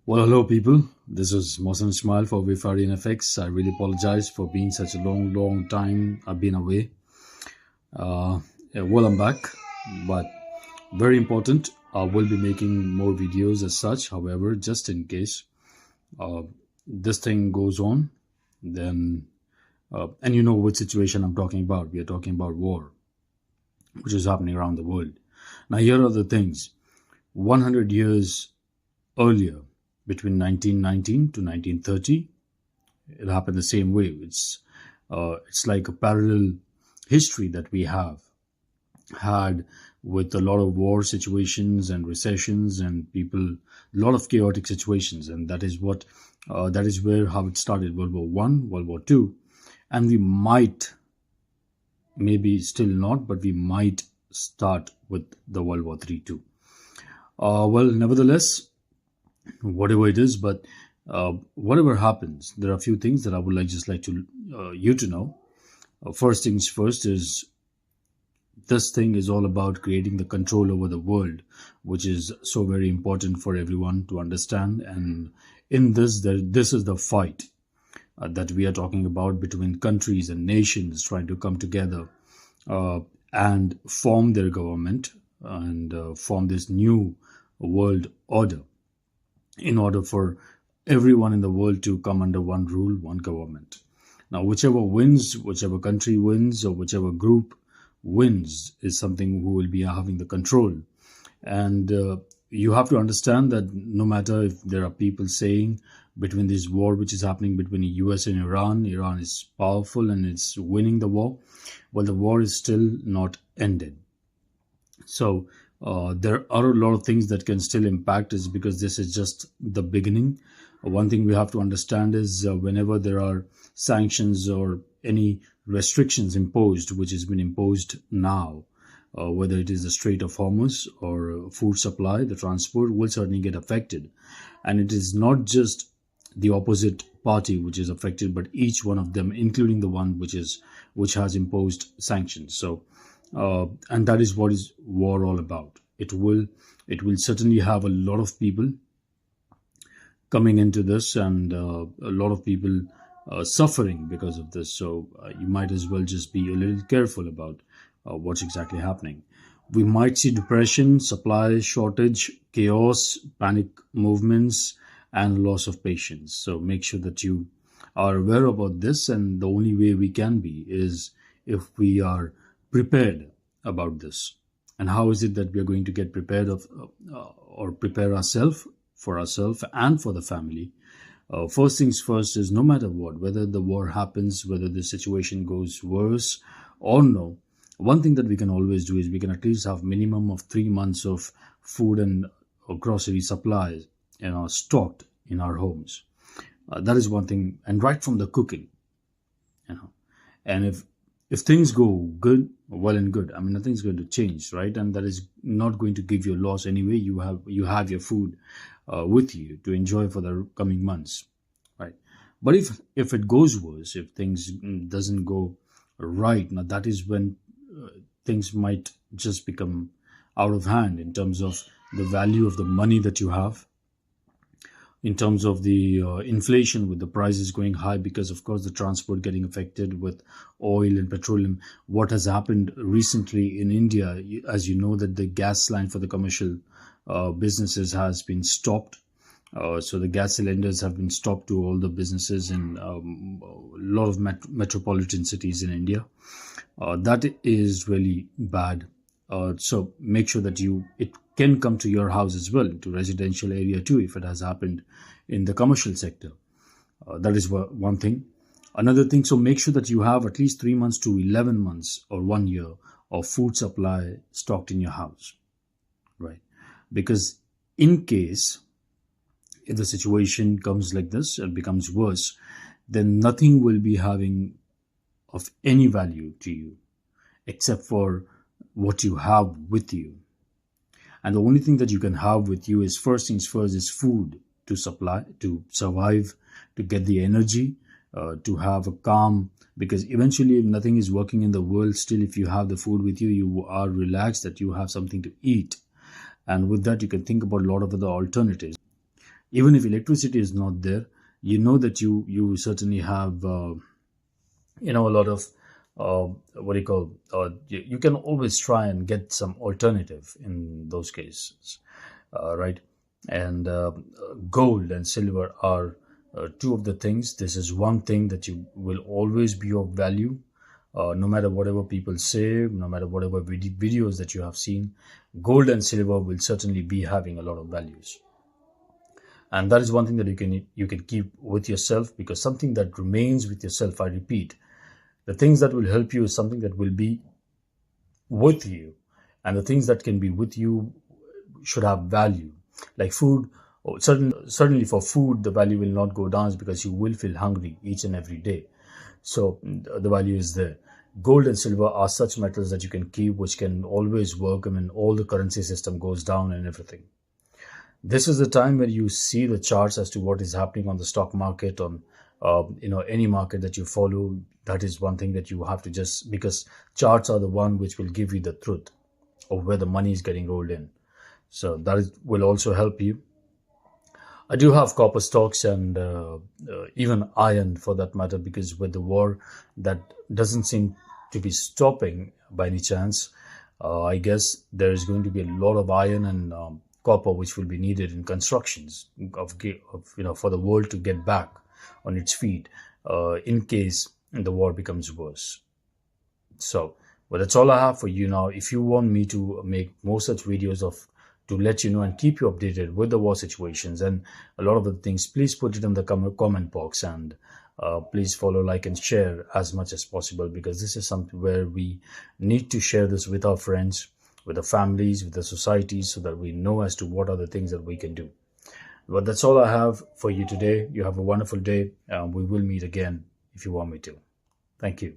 Well, hello, people. This is Mohsen Ismail for Vifari FX. I really apologize for being such a long time I've been away. Yeah, I'm back, but very important. I will be making more videos as such. However, just in case uh, this thing goes on, then and you know what situation I'm talking about. We are talking about war, which is happening around the world. Now, here are the things. 100 years earlier, between 1919 to 1930, it happened the same way. It's like a parallel history that we have had with a lot of war situations and recessions and people, a lot of chaotic situations, and that is where how it started. World War One, World War Two, and we might, maybe still not, but we might start with the World War Three too. Nevertheless, whatever it is, but whatever happens, there are a few things that I would like to you to know. First things first is this thing is all about creating the control over the world, which is so very important for everyone to understand. And in this is the fight that we are talking about between countries and nations trying to come together and form their government and form this new world order in order for everyone in the world to come under one rule, one government. Now, whichever wins, whichever country wins, or whichever group wins, is something who will be having the control. And you have to understand that no matter if there are people saying between this war which is happening between the US and Iran is powerful and it's winning the war, well, the war is still not ended. So there are a lot of things that can still impact is because this is just the beginning. One thing we have to understand is whenever there are sanctions or any restrictions imposed, which has been imposed now, whether it is the Strait of Hormuz or food supply, the transport will certainly get affected. And it is not just the opposite party which is affected, but each one of them, including the one which has imposed sanctions. So and that is what is war all about. It will certainly have a lot of people coming into this and a lot of people suffering because of this. So you might as well just be a little careful about what's exactly happening. We might see depression, supply shortage, chaos, panic movements, and loss of patience. So make sure that you are aware about this, and the only way we can be is if we are prepared about this. And how is it that we are going to get prepared or prepare ourselves for ourselves and for the family? First things first is no matter what, whether the war happens, whether the situation goes worse or no, one thing that we can always do is we can at least have minimum of 3 months of food and grocery supplies, stocked in our homes. That is one thing, and right from the cooking, and if things go good, well and good. I mean, nothing's going to change, right? And that is not going to give you a loss anyway. You have your food with you to enjoy for the coming months, right? But if it goes worse, if things doesn't go right, now that is when things might just become out of hand in terms of the value of the money that you have, in terms of the inflation with the prices going high because of course the transport getting affected with oil and petroleum. What has happened recently in India, as you know, that the gas line for the commercial businesses has been stopped. So the gas cylinders have been stopped to all the businesses in a lot of metropolitan cities in India. That is really bad. So make sure that it can come to your house as well, to residential area too, if it has happened in the commercial sector. That is one thing. Another thing, so make sure that you have at least 3 months to 11 months or 1 year of food supply stocked in your house, right? Because in case if the situation comes like this and becomes worse, then nothing will be having of any value to you except for what you have with you. And the only thing that you can have with you is first things first is food to supply, to survive, to get the energy, to have a calm, because eventually if nothing is working in the world, still if you have the food with you, you are relaxed that you have something to eat. And with that, you can think about a lot of other alternatives. Even if electricity is not there, you know that you certainly have a lot of what do you call you can always try and get some alternative in those cases, right? And gold and silver are two of the things. This is one thing that you will always be of value, no matter whatever people say, no matter whatever videos that you have seen. Gold and silver will certainly be having a lot of values, and that is one thing that you can keep with yourself, because something that remains with yourself, I repeat, the things that will help you is something that will be with you, and the things that can be with you should have value. Like food, certainly for food, the value will not go down because you will feel hungry each and every day. So the value is there. Gold and silver are such metals that you can keep, which can always work. I mean, all the currency system goes down and everything. This is the time where you see the charts as to what is happening on the stock market, on any market that you follow. That is one thing that you have to just, because charts are the one which will give you the truth of where the money is getting rolled in. So will also help you. I do have copper stocks and even iron for that matter, because with the war that doesn't seem to be stopping by any chance, I guess there is going to be a lot of iron and copper which will be needed in constructions for the world to get back on its feet in case the war becomes worse. So, well, that's all I have for you now. If you want me to make more such videos to let you know and keep you updated with the war situations and a lot of the things, please put it in the comment box, and please follow, like, and share as much as possible, because this is something where we need to share this with our friends, with the families, with the societies, so that we know as to what are the things that we can do. But that's all I have for you today. You have a wonderful day. We will meet again if you want me to. Thank you.